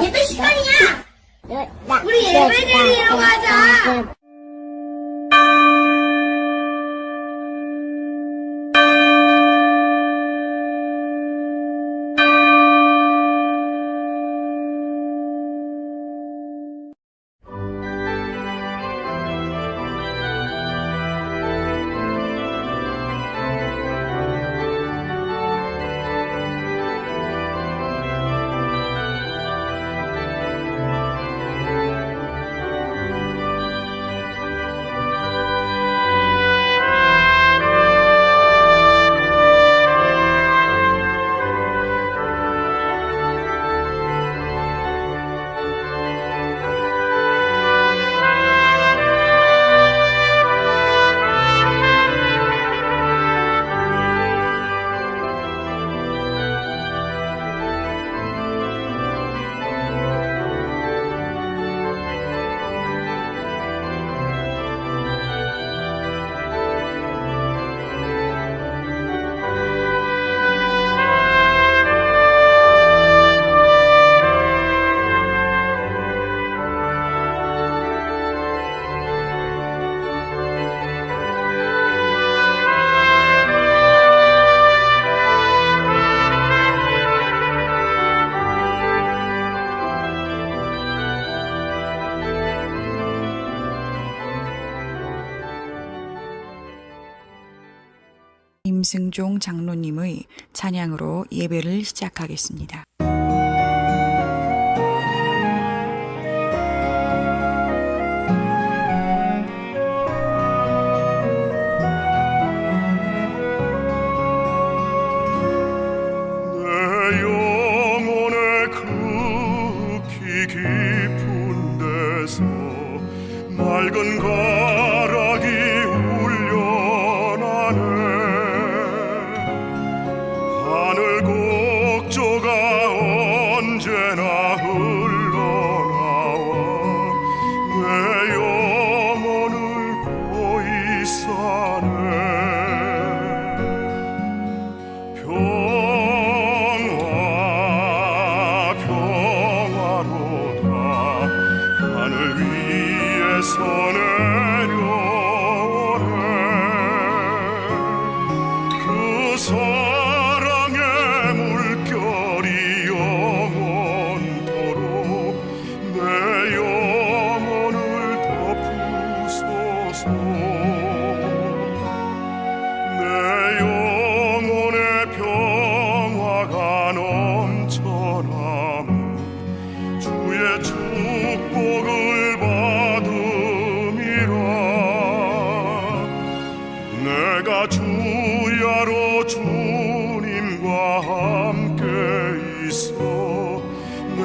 예배 시간이야. 우리 예배 드리러 가자. 임승종 장로님의 찬양으로 예배를 시작하겠습니다. 내 영혼의 극히 깊은 데서 맑은 가락이 울려나네. 하늘 곡조가 언제나 흘러나와 내 영혼을 고이 싸네. 평화로다 하늘 위에서 내려오네. 그 사랑의 물결이 영원토록 내 영혼을 덮으소서. 내 영혼의 평화가 넘쳐나무 주의 축복을 받음이라. 내가 주야로 주님과 함께 있어 내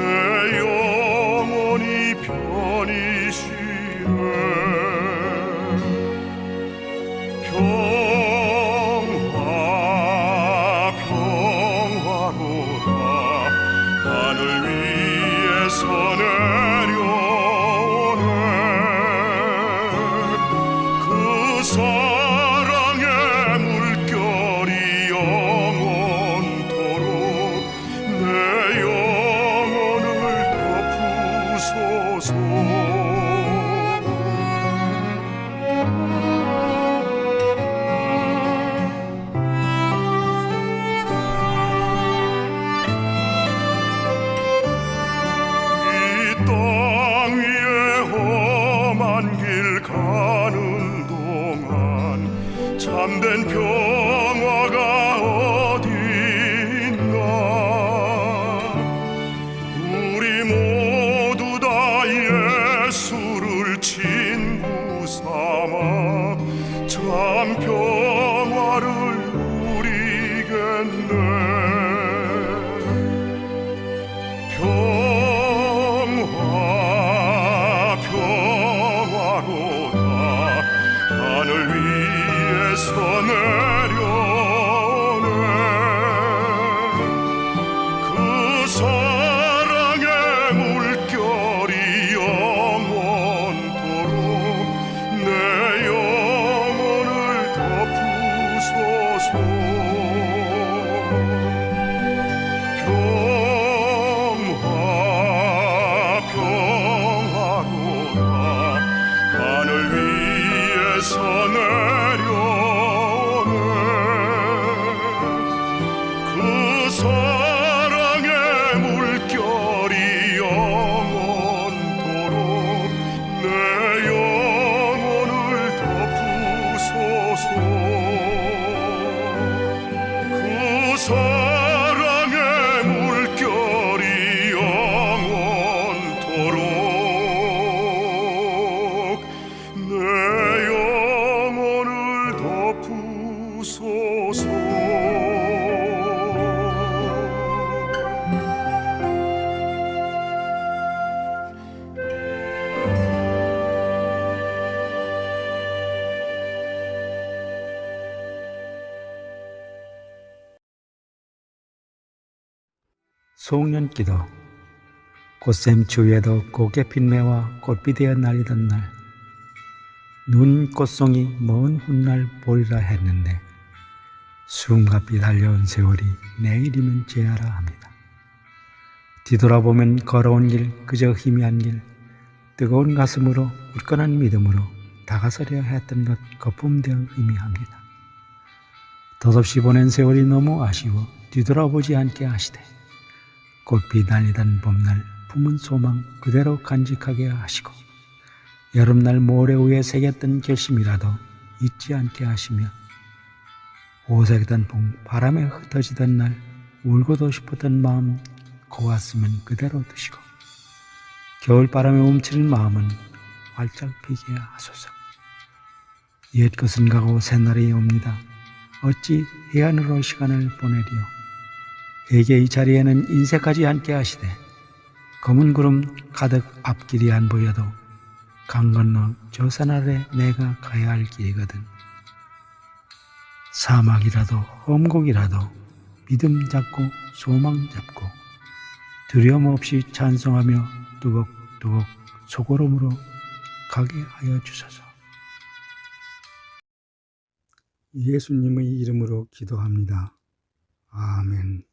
영혼이 편히 쉬네. 평화로다 하늘 위에서 내려오네. 그 사랑의 물결이 영원토록 내 영혼을 덮으소서. 땅 위에 험한 길 가는 동안 참된 평화가 어디 있나. 우리 모두 다 예수를 친구 삼아 참 평화를 누리겠네. 평화로다 하늘 위에서 내려오네. 그 사랑의 물결이 영원토록 내 영혼을 덮으소서. 송년기도 꽃샘추위에도 곱게 핀 매와 꽃비되어 날리던 날 눈 꽃송이 먼 훗날 보리라 했는데 숨가삐 달려온 세월이 내일이면 재하라 합니다. 뒤돌아보면 걸어온 길 그저 희미한 길 뜨거운 가슴으로 굳건한 믿음으로 다가서려 했던 것 거품되어 의미합니다. 덧없이 보낸 세월이 너무 아쉬워 뒤돌아보지 않게 하시되 꽃비 날리던 봄날 품은 소망 그대로 간직하게 하시고 여름날 모래 위에 새겼던 결심이라도 잊지 않게 하시며 오색던 풍 바람에 흩어지던 날 울고도 싶었던 마음 고왔으면 그대로 두시고 겨울바람에 움츠린 마음은 활짝 피게 하소서. 옛 것은 가고 새날이 옵니다. 어찌 해안으로 시간을 보내리요. 에게 이 자리에는 인색하지 않게 하시되 검은 구름 가득 앞길이 안 보여도 강 건너 저 산 아래 내가 가야 할 길이거든. 사막이라도 험곡이라도 믿음 잡고 소망 잡고 두려움 없이 찬송하며 뚜벅뚜벅 소고름으로 가게 하여 주소서. 예수님의 이름으로 기도합니다. 아멘.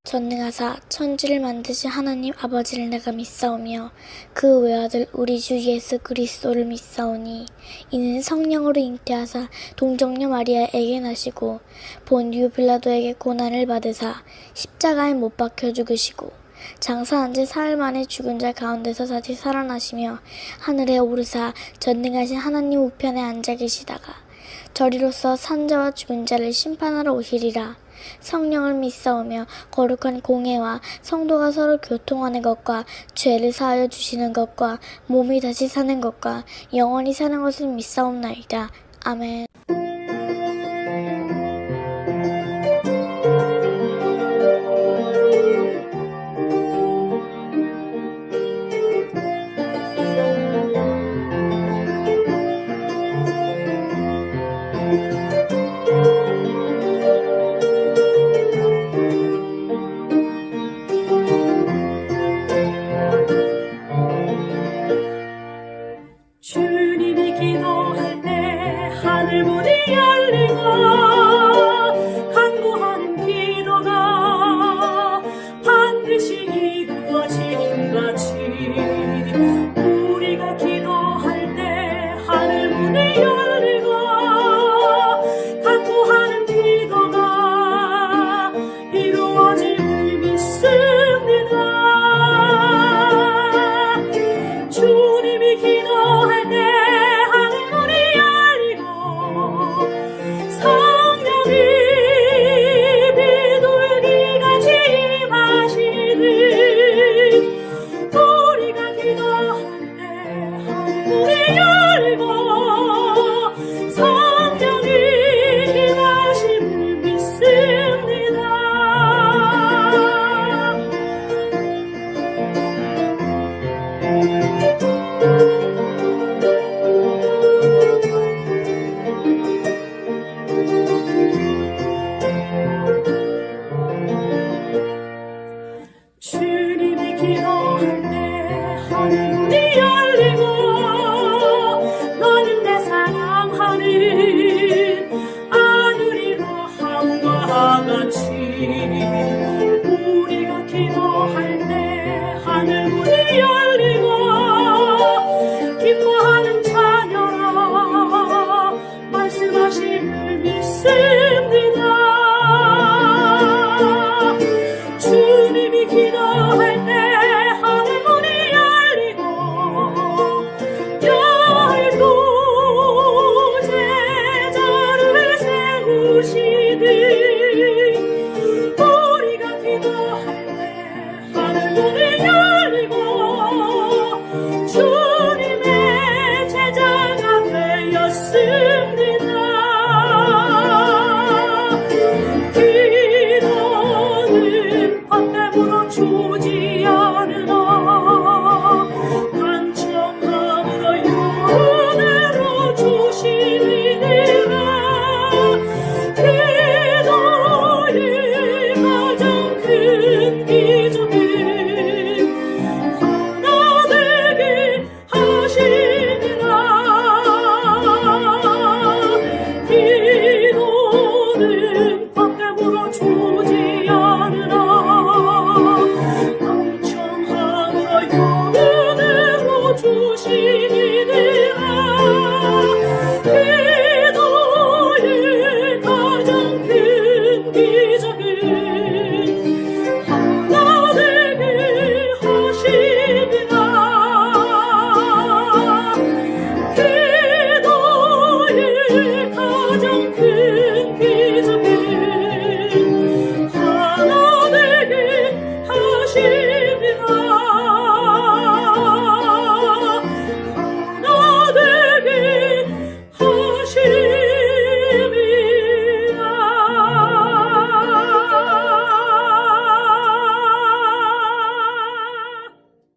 전능하사 천지를 만드신 하나님 아버지를 내가 믿사오며 그 외아들 우리 주 예수 그리스도를 믿사오니 이는 성령으로 잉태하사 동정녀 마리아에게 나시고 본디오 빌라도에게 고난을 받으사 십자가에 못 박혀 죽으시고 장사한 지 사흘 만에 죽은 자 가운데서 다시 살아나시며 하늘에 오르사 전능하신 하나님 우편에 앉아 계시다가 저리로서 산자와 죽은 자를 심판하러 오시리라. 성령을 믿사오며 거룩한 공회와 성도가 서로 교통하는 것과 죄를 사하여 주시는 것과 몸이 다시 사는 것과 영원히 사는 것을 믿사옵나이다. 아멘. 주님이 기도할 때 하늘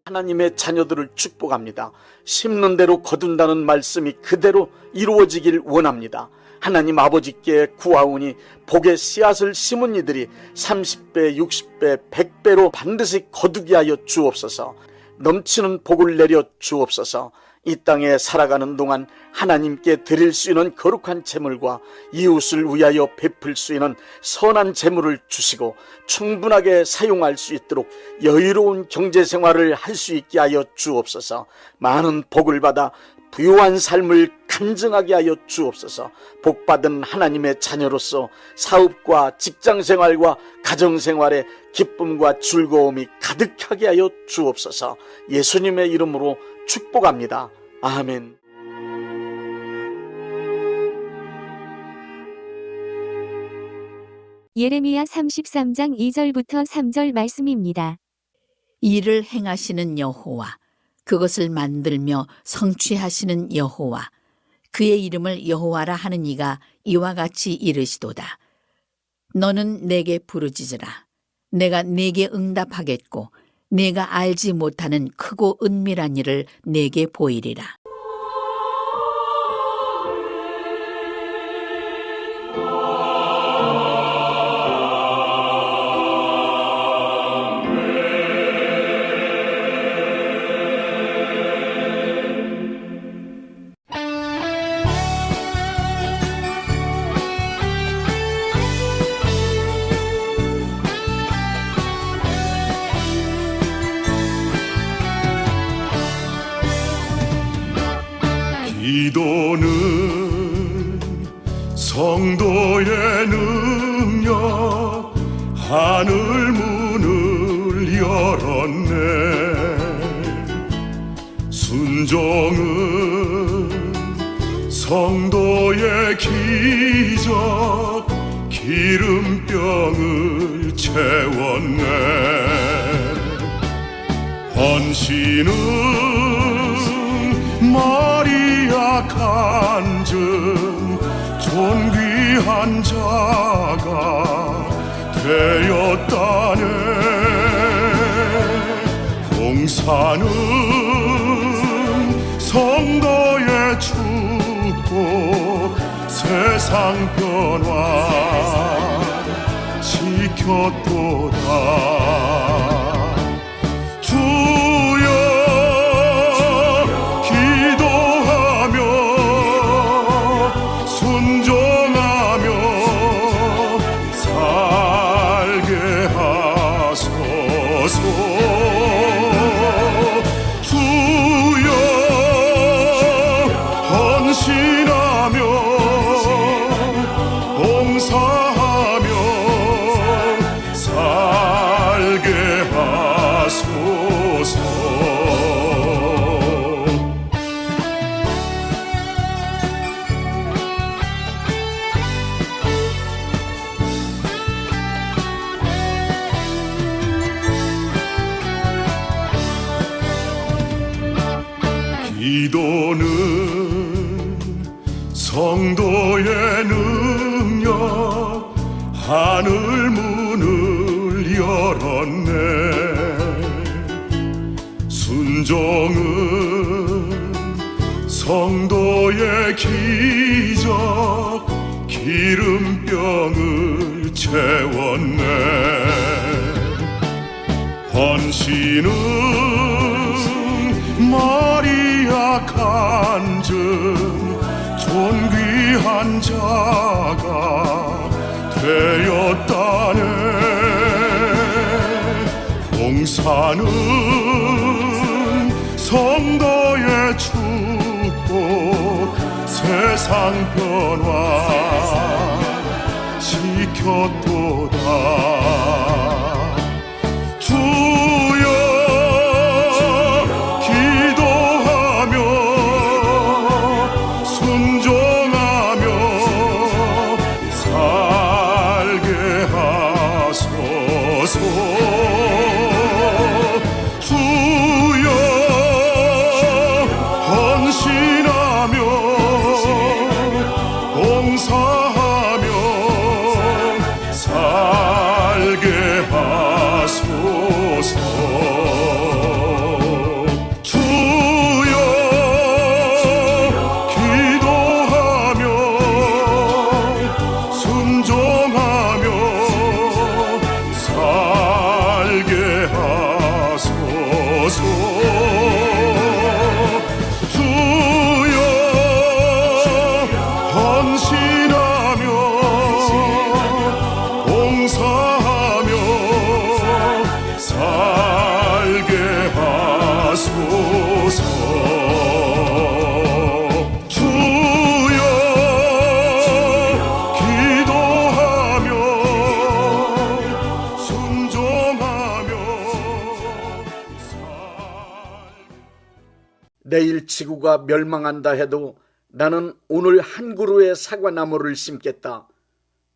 하나님의 자녀들을 축복합니다. 심는 대로 거둔다는 말씀이 그대로 이루어지길 원합니다. 하나님 아버지께 구하오니 복의 씨앗을 심은 이들이 30배, 60배, 100배로 반드시 거두게 하여 주옵소서. 넘치는 복을 내려 주옵소서. 이 땅에 살아가는 동안 하나님께 드릴 수 있는 거룩한 재물과 이웃을 위하여 베풀 수 있는 선한 재물을 주시고 충분하게 사용할 수 있도록 여유로운 경제생활을 할 수 있게 하여 주옵소서. 많은 복을 받아 부유한 삶을 간증하게 하여 주옵소서. 복받은 하나님의 자녀로서 사업과 직장생활과 가정생활에 기쁨과 즐거움이 가득하게 하여 주옵소서. 예수님의 이름으로 축복합니다. 아멘. 예레미야 33장 2절부터 3절 말씀입니다. 일을 행하시는 여호와, 그것을 만들며 성취하시는 여호와, 그의 이름을 여호와라 하는 이가 이와 같이 이르시도다. 너는 내게 부르짖으라. 내가 네게 응답하겠고 내가 알지 못하는 크고 은밀한 일을 내게 보이리라. 기도는 성도의 능력, 하늘 문을 열었네. 순종은 성도의 기적, 기름병을 채웠네. 헌신은 마리아 간증, 존귀한 자가 되었다네. 봉사는 성도의 축복, 세상 변화 지켰도다. 기도는 성도의 능력, 하늘 문을 열었네. 순종은 성도의 기적, 기름병을 채웠네. 헌신은 마리아 간증, 존귀한 자가 되었다네. 봉사는 성도의 축복, 세상 변화 지켰도다. 살게 하소서. 하소서. 주여 기도하며 순종하며 내일 지구가 멸망한다 해도 나는 오늘 한 그루의 사과나무를 심겠다.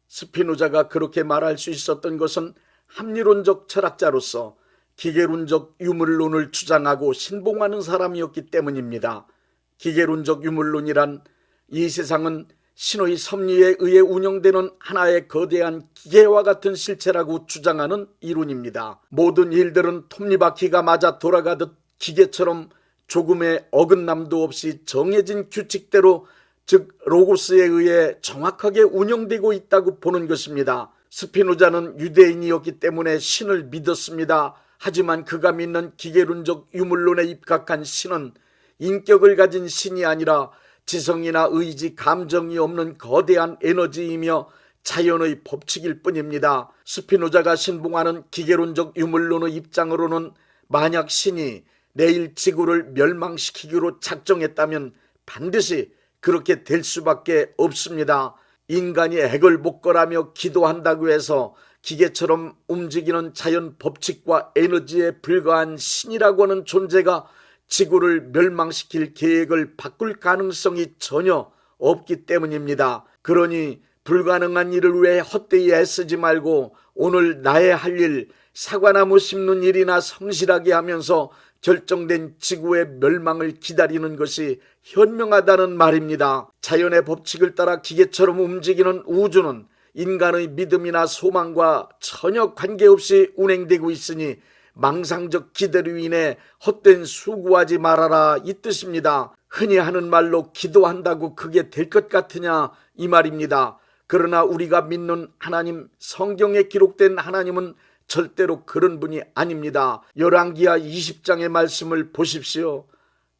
스피노자가 그렇게 말할 수 있었던 것은 합리론적 철학자로서 기계론적 유물론을 주장하고 신봉하는 사람이었기 때문입니다. 기계론적 유물론이란 이 세상은 신의 섭리에 의해 운영되는 하나의 거대한 기계와 같은 실체라고 주장하는 이론입니다. 모든 일들은 톱니바퀴가 맞아 돌아가듯 기계처럼 조금의 어긋남도 없이 정해진 규칙대로, 즉 로고스에 의해 정확하게 운영되고 있다고 보는 것입니다. 스피노자는 유대인이었기 때문에 신을 믿었습니다. 하지만 그가 믿는 기계론적 유물론에 입각한 신은 인격을 가진 신이 아니라 지성이나 의지, 감정이 없는 거대한 에너지이며 자연의 법칙일 뿐입니다. 스피노자가 신봉하는 기계론적 유물론의 입장으로는 만약 신이 내일 지구를 멸망시키기로 작정했다면 반드시 그렇게 될 수밖에 없습니다. 인간이 애걸복걸하며 기도한다고 해서 기계처럼 움직이는 자연 법칙과 에너지에 불과한 신이라고 하는 존재가 지구를 멸망시킬 계획을 바꿀 가능성이 전혀 없기 때문입니다. 그러니 불가능한 일을 위해 헛되이 애쓰지 말고 오늘 나의 할 일, 사과나무 심는 일이나 성실하게 하면서 결정된 지구의 멸망을 기다리는 것이 현명하다는 말입니다. 자연의 법칙을 따라 기계처럼 움직이는 우주는 인간의 믿음이나 소망과 전혀 관계없이 운행되고 있으니 망상적 기대로 인해 헛된 수고하지 말아라, 이 뜻입니다. 흔히 하는 말로 기도한다고 그게 될 것 같으냐, 이 말입니다. 그러나 우리가 믿는 하나님, 성경에 기록된 하나님은 절대로 그런 분이 아닙니다. 열왕기하 20장의 말씀을 보십시오.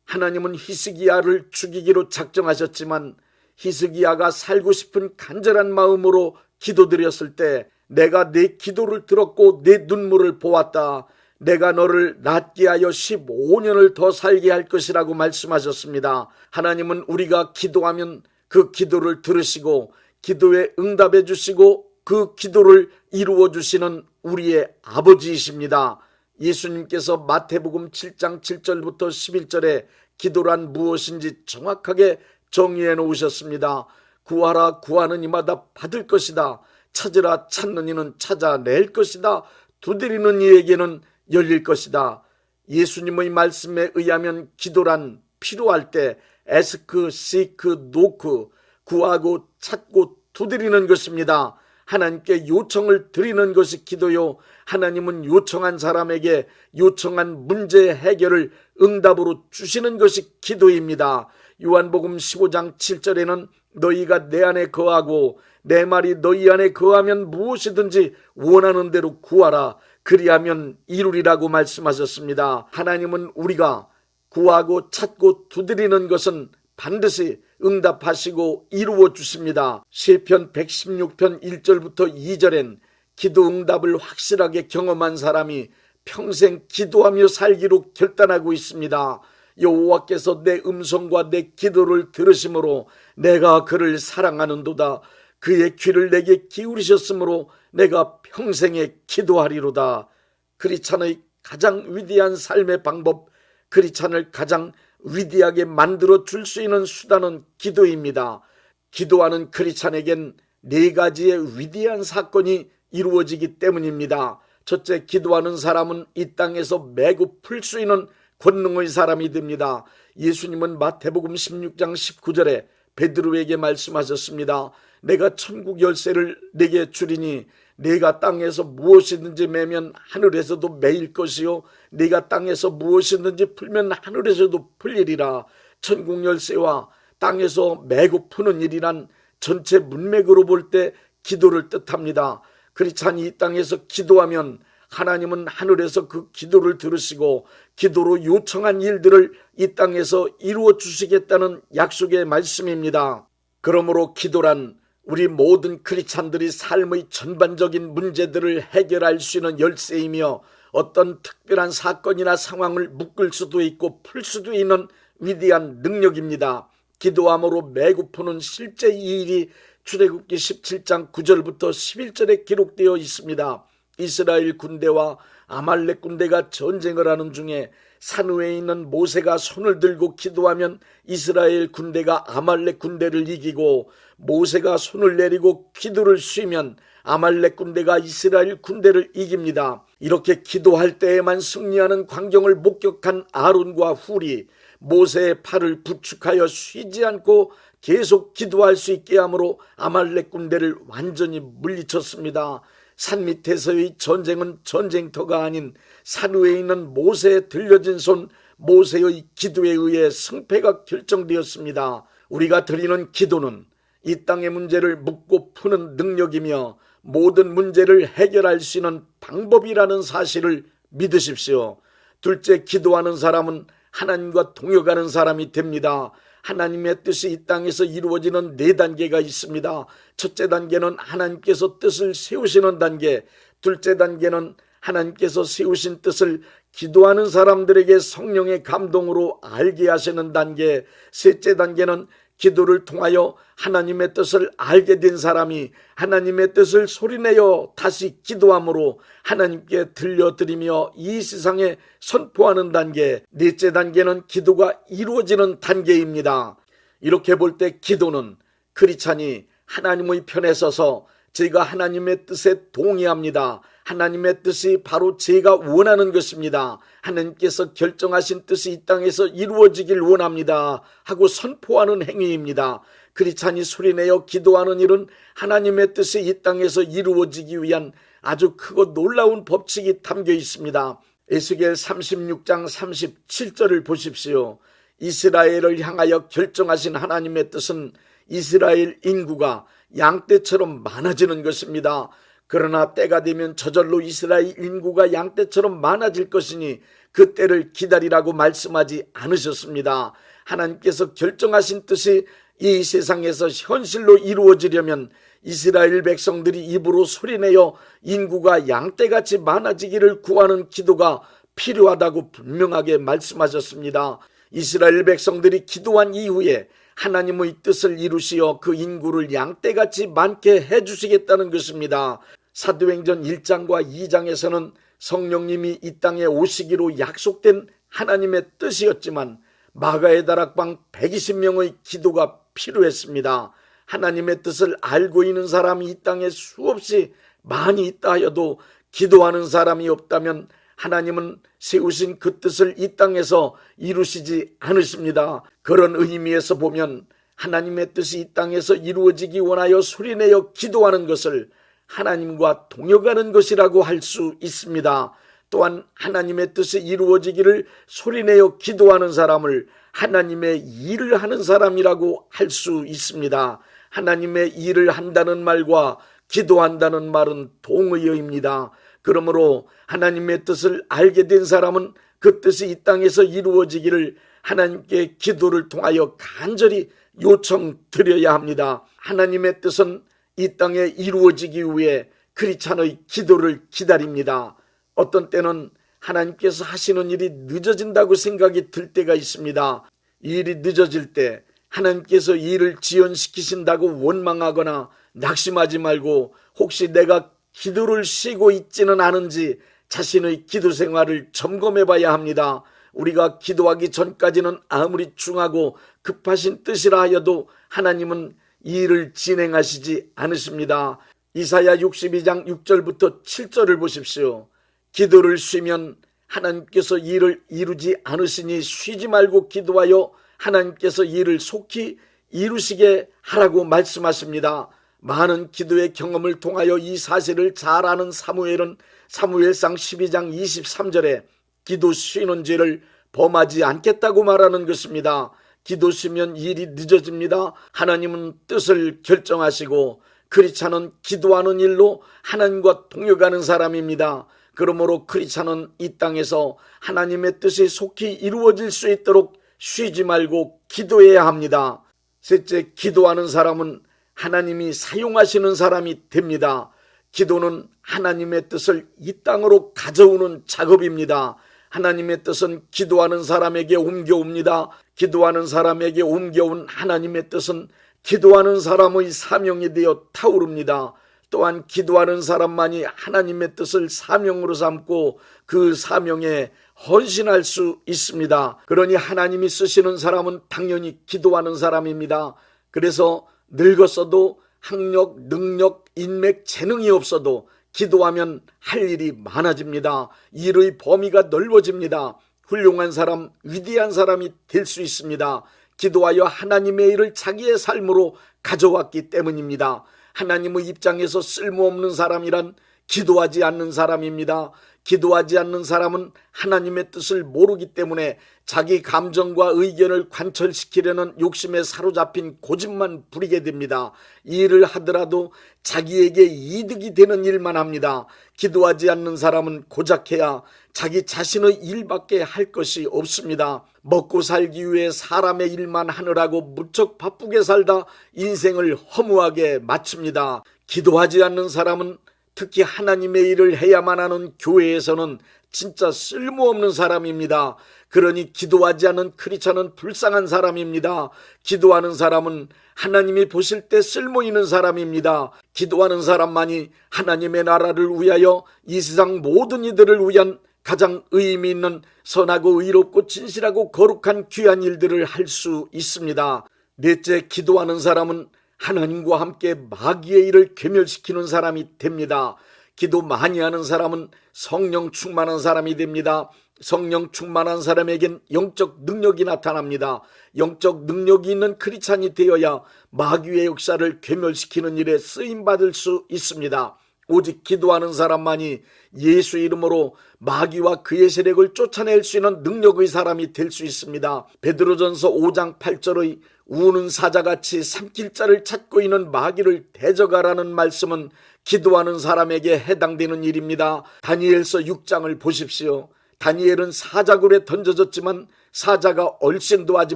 하나님은 히스기야를 죽이기로 작정하셨지만 히스기야가 살고 싶은 간절한 마음으로 기도드렸을 때 내가 네 기도를 들었고 네 눈물을 보았다. 내가 너를 낫게 하여 15년을 더 살게 할 것이라고 말씀하셨습니다. 하나님은 우리가 기도하면 그 기도를 들으시고 기도에 응답해 주시고 그 기도를 이루어 주시는 우리의 아버지이십니다. 예수님께서 마태복음 7장 7절부터 11절에 기도란 무엇인지 정확하게 정의해 놓으셨습니다. 구하라, 구하는 이마다 받을 것이다. 찾으라, 찾는 이는 찾아낼 것이다. 두드리는 이에게는 열릴 것이다. 예수님의 말씀에 의하면 기도란 필요할 때 에스크, 시크, 노크, 구하고 찾고 두드리는 것입니다. 하나님께 요청을 드리는 것이 기도요, 하나님은 요청한 사람에게 요청한 문제 해결을 응답으로 주시는 것이 기도입니다. 요한복음 15장 7절에는 너희가 내 안에 거하고 내 말이 너희 안에 거하면 무엇이든지 원하는 대로 구하라, 그리하면 이루리라고 말씀하셨습니다. 하나님은 우리가 구하고 찾고 두드리는 것은 반드시 응답하시고 이루어 주십니다. 시편 116편 1절부터 2절엔 기도 응답을 확실하게 경험한 사람이 평생 기도하며 살기로 결단하고 있습니다. 여호와께서 내 음성과 내 기도를 들으심으로 내가 그를 사랑하는도다. 그의 귀를 내게 기울이셨으므로 내가 평생에 기도하리로다. 크리스찬의 가장 위대한 삶의 방법, 크리스찬을 가장 위대하게 만들어 줄 수 있는 수단은 기도입니다. 기도하는 크리스찬에겐 네 가지의 위대한 사건이 이루어지기 때문입니다. 첫째, 기도하는 사람은 이 땅에서 매고 풀 수 있는 권능의 사람이 됩니다. 예수님은 마태복음 16장 19절에 베드로에게 말씀하셨습니다. 내가 천국 열쇠를 내게 주리니 네가 땅에서 무엇이든지 매면 하늘에서도 매일 것이요 네가 땅에서 무엇이든지 풀면 하늘에서도 풀리리라. 천국 열쇠와 땅에서 매고 푸는 일이란 전체 문맥으로 볼 때 기도를 뜻합니다. 크리스찬이 이 땅에서 기도하면 하나님은 하늘에서 그 기도를 들으시고 기도로 요청한 일들을 이 땅에서 이루어 주시겠다는 약속의 말씀입니다. 그러므로 기도란 우리 모든 크리스찬들이 삶의 전반적인 문제들을 해결할 수 있는 열쇠이며 어떤 특별한 사건이나 상황을 묶을 수도 있고 풀 수도 있는 위대한 능력입니다. 기도함으로 매구 푸는 실제 이 일이 출애굽기 17장 9절부터 11절에 기록되어 있습니다. 이스라엘 군대와 아말렉 군대가 전쟁을 하는 중에 산 위에 있는 모세가 손을 들고 기도하면 이스라엘 군대가 아말렉 군대를 이기고, 모세가 손을 내리고 기도를 쉬면 아말렉 군대가 이스라엘 군대를 이깁니다. 이렇게 기도할 때에만 승리하는 광경을 목격한 아론과 훌이 모세의 팔을 부축하여 쉬지 않고 계속 기도할 수 있게 함으로 아말렉 군대를 완전히 물리쳤습니다. 산 밑에서의 전쟁은 전쟁터가 아닌 산 위에 있는 모세의 들려진 손, 모세의 기도에 의해 승패가 결정되었습니다. 우리가 드리는 기도는 이 땅의 문제를 묻고 푸는 능력이며 모든 문제를 해결할 수 있는 방법이라는 사실을 믿으십시오. 둘째, 기도하는 사람은 하나님과 동역하는 사람이 됩니다. 하나님의 뜻이 이 땅에서 이루어지는 4단계가 있습니다. 첫째 단계는 하나님께서 뜻을 세우시는 단계, 둘째 단계는 하나님께서 세우신 뜻을 기도하는 사람들에게 성령의 감동으로 알게 하시는 단계, 셋째 단계는 기도를 통하여 하나님의 뜻을 알게 된 사람이 하나님의 뜻을 소리내어 다시 기도함으로 하나님께 들려드리며 이 세상에 선포하는 단계, 넷째 단계는 기도가 이루어지는 단계입니다. 이렇게 볼 때 기도는 크리스찬이 하나님의 편에 서서 제가 하나님의 뜻에 동의합니다. 하나님의 뜻이 바로 제가 원하는 것입니다. 하나님께서 결정하신 뜻이 이 땅에서 이루어지길 원합니다 하고 선포하는 행위입니다. 크리스찬이 소리내어 기도하는 일은 하나님의 뜻이 이 땅에서 이루어지기 위한 아주 크고 놀라운 법칙이 담겨 있습니다. 에스겔 36장 37절을 보십시오. 이스라엘을 향하여 결정하신 하나님의 뜻은 이스라엘 인구가 양떼처럼 많아지는 것입니다. 그러나 때가 되면 저절로 이스라엘 인구가 양떼처럼 많아질 것이니 그 때를 기다리라고 말씀하지 않으셨습니다. 하나님께서 결정하신 뜻이 이 세상에서 현실로 이루어지려면 이스라엘 백성들이 입으로 소리내어 인구가 양떼같이 많아지기를 구하는 기도가 필요하다고 분명하게 말씀하셨습니다. 이스라엘 백성들이 기도한 이후에 하나님의 뜻을 이루시어 그 인구를 양떼같이 많게 해주시겠다는 것입니다. 사도행전 1장과 2장에서는 성령님이 이 땅에 오시기로 약속된 하나님의 뜻이었지만 마가의 다락방 120명의 기도가 필요했습니다. 하나님의 뜻을 알고 있는 사람이 이 땅에 수없이 많이 있다 하여도 기도하는 사람이 없다면 하나님은 세우신 그 뜻을 이 땅에서 이루시지 않으십니다. 그런 의미에서 보면 하나님의 뜻이 이 땅에서 이루어지기 원하여 소리내어 기도하는 것을 하나님과 동역하는 것이라고 할 수 있습니다. 또한 하나님의 뜻이 이루어지기를 소리내어 기도하는 사람을 하나님의 일을 하는 사람이라고 할 수 있습니다. 하나님의 일을 한다는 말과 기도한다는 말은 동의어입니다. 그러므로 하나님의 뜻을 알게 된 사람은 그 뜻이 이 땅에서 이루어지기를 하나님께 기도를 통하여 간절히 요청드려야 합니다. 하나님의 뜻은 이 땅에 이루어지기 위해 크리스찬의 기도를 기다립니다. 어떤 때는 하나님께서 하시는 일이 늦어진다고 생각이 들 때가 있습니다. 이 일이 늦어질 때 하나님께서 이 일을 지연시키신다고 원망하거나 낙심하지 말고 혹시 내가 기도를 쉬고 있지는 않은지 자신의 기도 생활을 점검해 봐야 합니다. 우리가 기도하기 전까지는 아무리 중하고 급하신 뜻이라 하여도 하나님은 이 일을 진행하시지 않으십니다. 이사야 62장 6절부터 7절을 보십시오. 기도를 쉬면 하나님께서 일을 이루지 않으시니 쉬지 말고 기도하여 하나님께서 일을 속히 이루시게 하라고 말씀하십니다. 많은 기도의 경험을 통하여 이 사실을 잘 아는 사무엘은 사무엘상 12장 23절에 기도 쉬는 죄를 범하지 않겠다고 말하는 것입니다. 기도 쉬면 일이 늦어집니다. 하나님은 뜻을 결정하시고 크리스찬은 기도하는 일로 하나님과 동역하는 사람입니다. 그러므로 크리스찬은 이 땅에서 하나님의 뜻이 속히 이루어질 수 있도록 쉬지 말고 기도해야 합니다. 셋째, 기도하는 사람은 하나님이 사용하시는 사람이 됩니다. 기도는 하나님의 뜻을 이 땅으로 가져오는 작업입니다. 하나님의 뜻은 기도하는 사람에게 옮겨옵니다. 기도하는 사람에게 옮겨온 하나님의 뜻은 기도하는 사람의 사명이 되어 타오릅니다. 또한 기도하는 사람만이 하나님의 뜻을 사명으로 삼고 그 사명에 헌신할 수 있습니다. 그러니 하나님이 쓰시는 사람은 당연히 기도하는 사람입니다. 그래서 늙었어도 학력, 능력, 인맥, 재능이 없어도 기도하면 할 일이 많아집니다. 일의 범위가 넓어집니다. 훌륭한 사람, 위대한 사람이 될 수 있습니다. 기도하여 하나님의 일을 자기의 삶으로 가져왔기 때문입니다. 하나님의 입장에서 쓸모없는 사람이란 기도하지 않는 사람입니다. 기도하지 않는 사람은 하나님의 뜻을 모르기 때문에 자기 감정과 의견을 관철시키려는 욕심에 사로잡힌 고집만 부리게 됩니다. 이 일을 하더라도 자기에게 이득이 되는 일만 합니다. 기도하지 않는 사람은 고작해야 자기 자신의 일밖에 할 것이 없습니다. 먹고 살기 위해 사람의 일만 하느라고 무척 바쁘게 살다 인생을 허무하게 마칩니다. 기도하지 않는 사람은 특히 하나님의 일을 해야만 하는 교회에서는 진짜 쓸모없는 사람입니다. 그러니 기도하지 않는 크리스찬은 불쌍한 사람입니다. 기도하는 사람은 하나님이 보실 때 쓸모 있는 사람입니다. 기도하는 사람만이 하나님의 나라를 위하여 이 세상 모든 이들을 위한 가장 의미 있는 선하고 의롭고 진실하고 거룩한 귀한 일들을 할 수 있습니다. 넷째, 기도하는 사람은 하나님과 함께 마귀의 일을 괴멸시키는 사람이 됩니다. 기도 많이 하는 사람은 성령 충만한 사람이 됩니다. 성령 충만한 사람에겐 영적 능력이 나타납니다. 영적 능력이 있는 크리스찬이 되어야 마귀의 역사를 괴멸시키는 일에 쓰임받을 수 있습니다. 오직 기도하는 사람만이 예수 이름으로 마귀와 그의 세력을 쫓아낼 수 있는 능력의 사람이 될 수 있습니다. 베드로전서 5장 8절의 우는 사자같이 삼킬 자를 찾고 있는 마귀를 대적하라는 말씀은 기도하는 사람에게 해당되는 일입니다. 다니엘서 6장을 보십시오. 다니엘은 사자굴에 던져졌지만 사자가 얼씬도 하지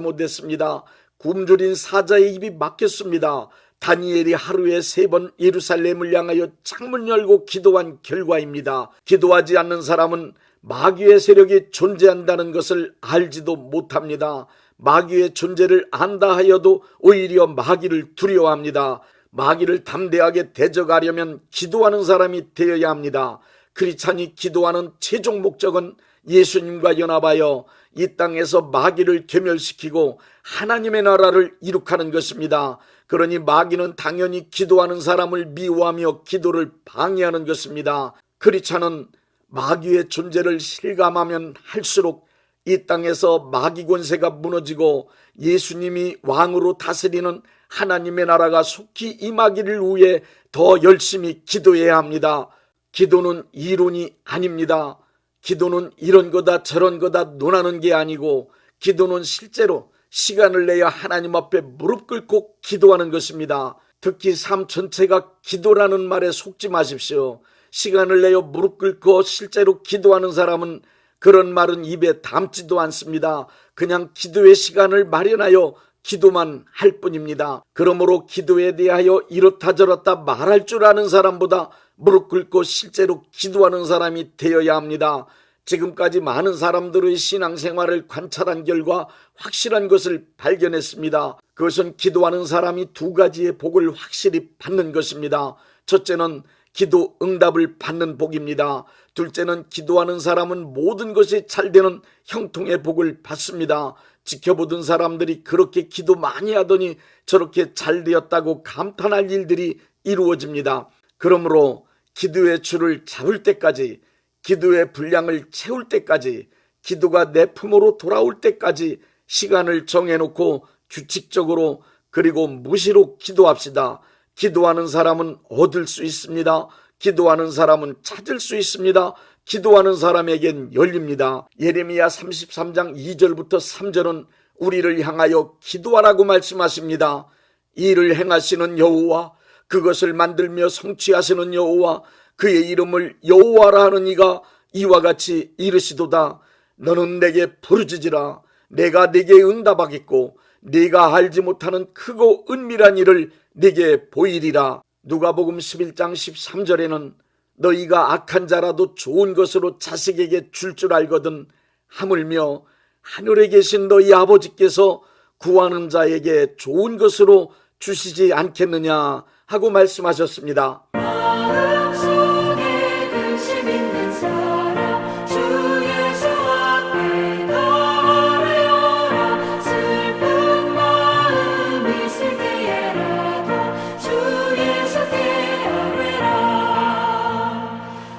못했습니다. 굶주린 사자의 입이 막혔습니다. 다니엘이 하루에 3번 예루살렘을 향하여 창문 열고 기도한 결과입니다. 기도하지 않는 사람은 마귀의 세력이 존재한다는 것을 알지도 못합니다. 마귀의 존재를 안다 하여도 오히려 마귀를 두려워합니다. 마귀를 담대하게 대적하려면 기도하는 사람이 되어야 합니다. 크리스찬이 기도하는 최종 목적은 예수님과 연합하여 이 땅에서 마귀를 괴멸시키고 하나님의 나라를 이룩하는 것입니다. 그러니 마귀는 당연히 기도하는 사람을 미워하며 기도를 방해하는 것입니다. 크리스찬은 마귀의 존재를 실감하면 할수록 이 땅에서 마귀 권세가 무너지고 예수님이 왕으로 다스리는 하나님의 나라가 속히 임하기를 위해 더 열심히 기도해야 합니다. 기도는 이론이 아닙니다. 기도는 이런 거다 저런 거다 논하는 게 아니고 기도는 실제로 시간을 내야 하나님 앞에 무릎 꿇고 기도하는 것입니다. 특히 삶 전체가 기도라는 말에 속지 마십시오. 시간을 내어 무릎 꿇고 실제로 기도하는 사람은 그런 말은 입에 담지도 않습니다. 그냥 기도의 시간을 마련하여 기도만 할 뿐입니다. 그러므로 기도에 대하여 이렇다 저렇다 말할 줄 아는 사람보다 무릎 꿇고 실제로 기도하는 사람이 되어야 합니다. 지금까지 많은 사람들의 신앙생활을 관찰한 결과 확실한 것을 발견했습니다. 그것은 기도하는 사람이 2가지의 복을 확실히 받는 것입니다. 첫째는 기도 응답을 받는 복입니다. 둘째는 기도하는 사람은 모든 것이 잘 되는 형통의 복을 받습니다. 지켜보던 사람들이 그렇게 기도 많이 하더니 저렇게 잘 되었다고 감탄할 일들이 이루어집니다. 그러므로 기도의 줄을 잡을 때까지, 기도의 분량을 채울 때까지, 기도가 내 품으로 돌아올 때까지 시간을 정해놓고 규칙적으로 그리고 무시로 기도합시다. 기도하는 사람은 얻을 수 있습니다. 기도하는 사람은 찾을 수 있습니다. 기도하는 사람에겐 열립니다. 예레미야 33장 2절부터 3절은 우리를 향하여 기도하라고 말씀하십니다. 이를 행하시는 여호와, 그것을 만들며 성취하시는 여호와, 그의 이름을 여호와라 하는 이가 이와 같이 이르시도다. 너는 내게 부르짖으라. 내가 네게 응답하겠고 네가 알지 못하는 크고 은밀한 일을 네게 보이리라. 누가복음 11장 13절에는 너희가 악한 자라도 좋은 것으로 자식에게 줄 줄 알거든 하물며 하늘에 계신 너희 아버지께서 구하는 자에게 좋은 것으로 주시지 않겠느냐 하고 말씀하셨습니다. 마음속에 근심 있는 사람 주 예수 앞에 나아가라. 슬픈 마음 있을 때에라도 주 예수께 아뢰라.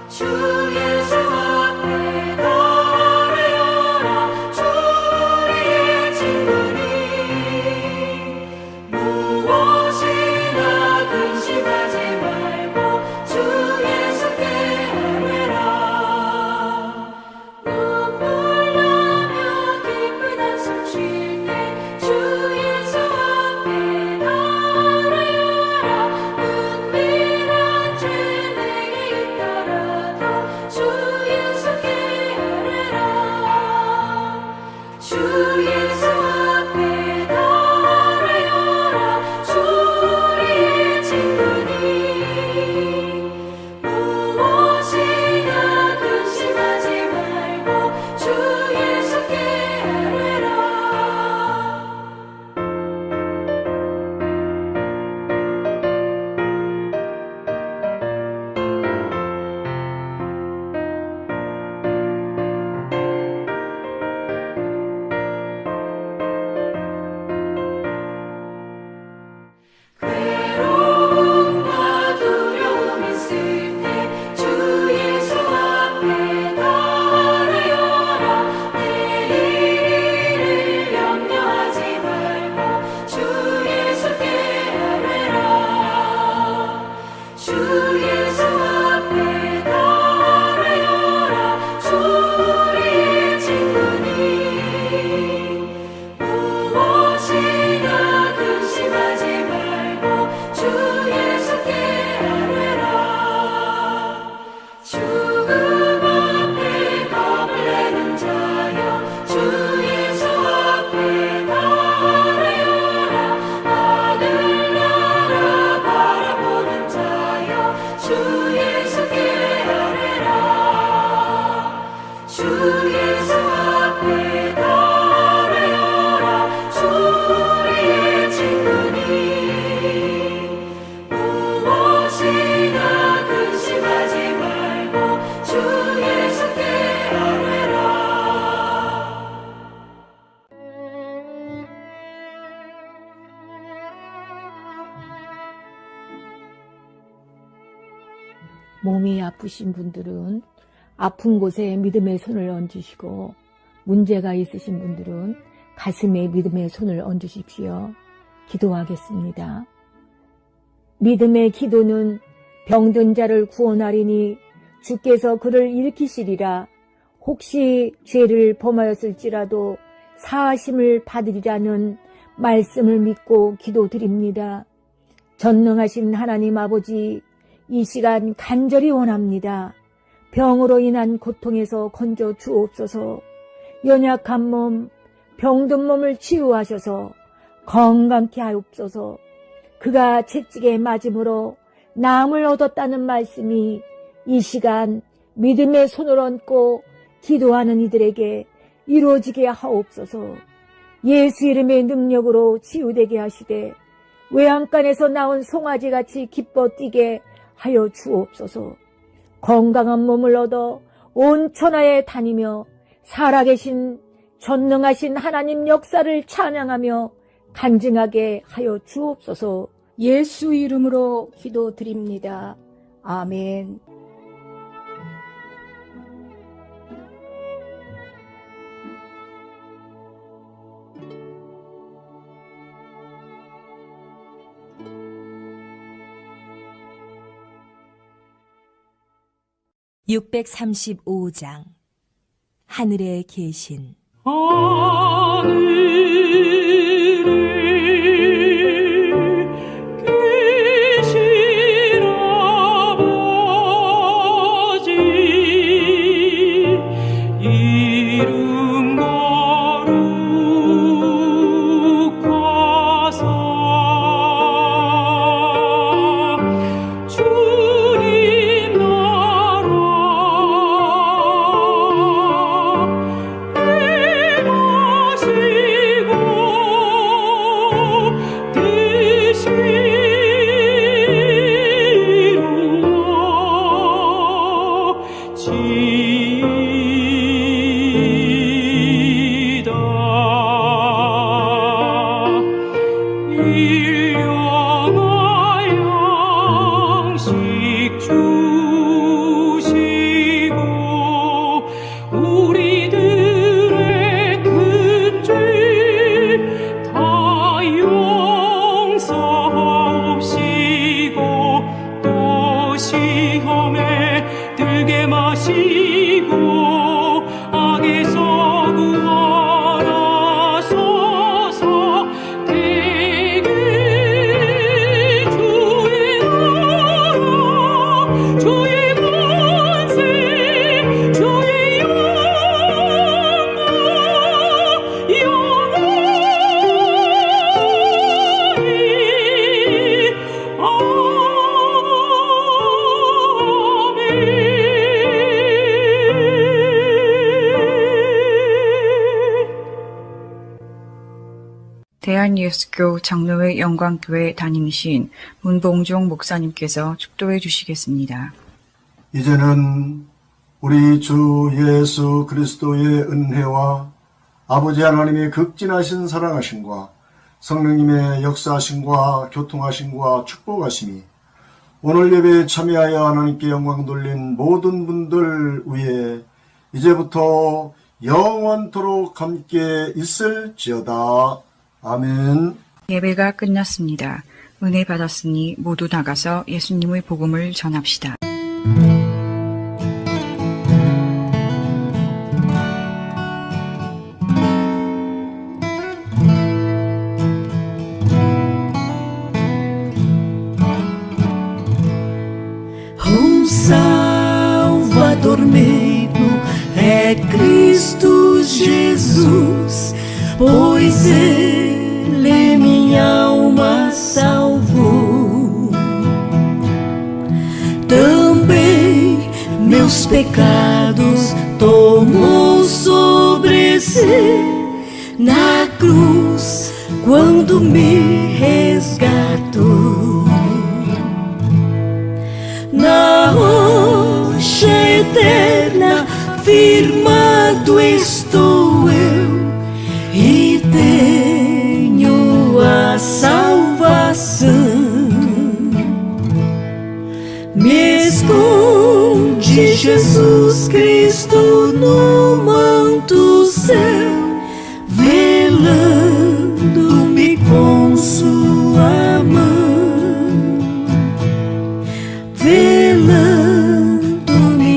주 예수 앞에 나아가라. 주 우리의 친구니 무엇이나 근심하지 말고 주 예수께 아뢰라. 눈물 나며 깊은 한숨 쉴 때 주 예수 앞에 나아가라. 은밀한 죄 내게 있더라도 주 예수께 아뢰라. 주 예수 앞에 나아가라. 주 우리의 친구니 무엇이나 근심하지 말고 주 예수께 아뢰라. 괴로움과 두려움 있을 때 주 예수 앞에 나아가라. 내일을 염려하지 말고 주 예수께 아뢰라. 주 예수 앞에 나아가라. 주 우리의 친구니 무엇이나 근심하지 말고 주 예수께 아뢰라. 죽음 앞에 겁을 내는 자여 주 예수 앞에 나아가라. 하늘나라 바라보는 자여 주 예수께 아뢰라. 주 예수 앞에 나아가라. 주 우리의 친구니 무엇이나 근심하지 말고 주 예수께 아뢰라. 몸이 아프신 분들은 아픈 곳에 믿음의 손을 얹으시고, 문제가 있으신 분들은 가슴에 믿음의 손을 얹으십시오. 기도하겠습니다. 믿음의 기도는 병든 자를 구원하리니 주께서 그를 일으키시리라. 혹시 죄를 범하였을지라도 사하심을 받으리라는 말씀을 믿고 기도드립니다. 전능하신 하나님 아버지, 이 시간 간절히 원합니다. 병으로 인한 고통에서 건져 주옵소서. 연약한 몸, 병든 몸을 치유하셔서 건강케 하옵소서. 그가 채찍에 맞음으로 나음을 얻었다는 말씀이 이 시간 믿음의 손을 얹고 기도하는 이들에게 이루어지게 하옵소서. 예수 이름의 능력으로 치유되게 하시되 외양간에서 나온 송아지같이 기뻐 뛰게 하여 주옵소서. 건강한 몸을 얻어 온 천하에 다니며 살아계신 전능하신 하나님 역사를 찬양하며 간증하게 하여 주옵소서. 예수 이름으로 기도드립니다. 아멘. (635장) 하늘에 계신 대한예수교 장로회 영광교회 담임이신 문봉종 목사님께서 축도해 주시겠습니다. 이제는 우리 주 예수 그리스도의 은혜와 아버지 하나님의 극진하신 사랑하심과 성령님의 역사하심과 교통하심과 축복하심이 오늘 예배에 참여하여 하나님께 영광 돌린 모든 분들 위에 이제부터 영원토록 함께 있을지어다. 아멘. 예배가 끝났습니다. 은혜 받았으니 모두 나가서 예수님의 복음을 전합시다. Salvador meu é Cristo Jesus, pois Ele minha alma salvou. Também meus pecados tomou sobre si na cruz quando me resgatou. Na rocha eterna firmado estou eu e tenho a salvação. Me esconde Jesus Cristo no manto céu, velando-me com sua mão. Velando-me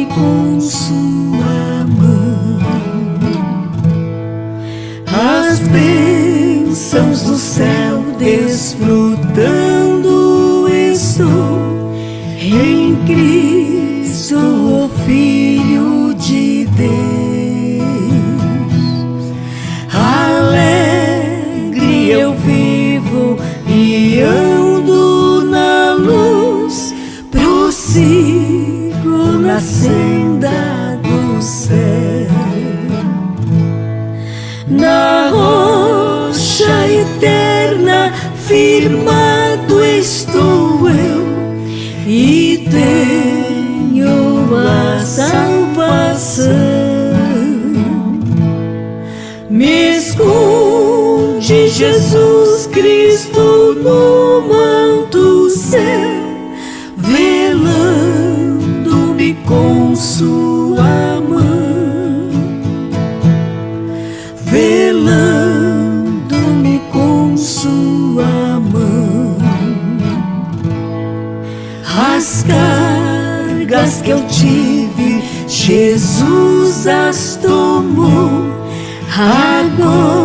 com sua mão. As bênçãos do céu desfrutando estou em Cristo, o Filho de Deus. Alegre eu vivo e ando na luz, prossigo na senda do céu. Na rocha eterna firmado estou eu e tenho a salvação. Me esconde Jesus Cristo no manto céu, velando-me com sua mão, velando-me com sua mão. As cargas que eu tive, Jesus as tomou, agora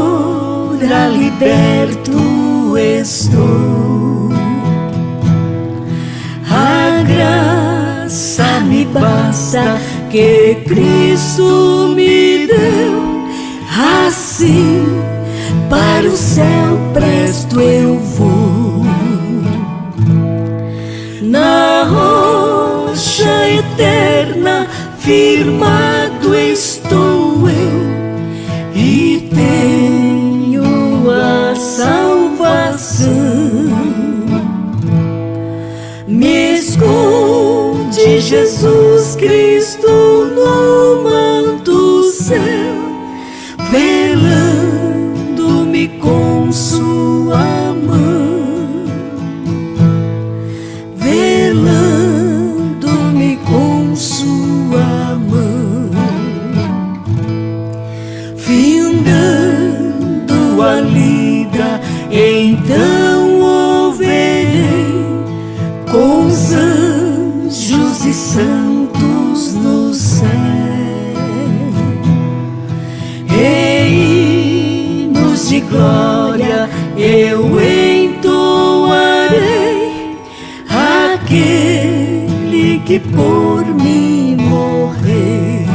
liberto estou. A graça me basta que Cristo me deu, assim para o céu presto eu vou. Na rocha eterna firmado estou eu e tenho a salvação. Me esconde Jesus Cristo no manto céu, velando-me com sua mão, velando-me com sua mão. Findando a lida, então ouvirei com os anjos e santos no céu, e hinos de glória eu entoarei, aquele que por mim morreu.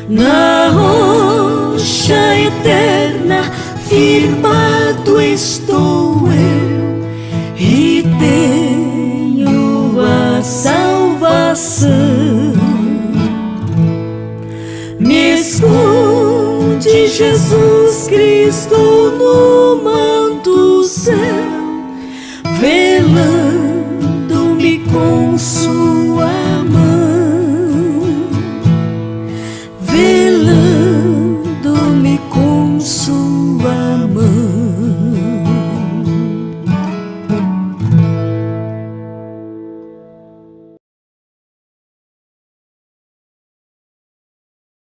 Na rocha eterna firmado estou eu e tenho a salvação. Me esconde Jesus Cristo velando-me com sua mão.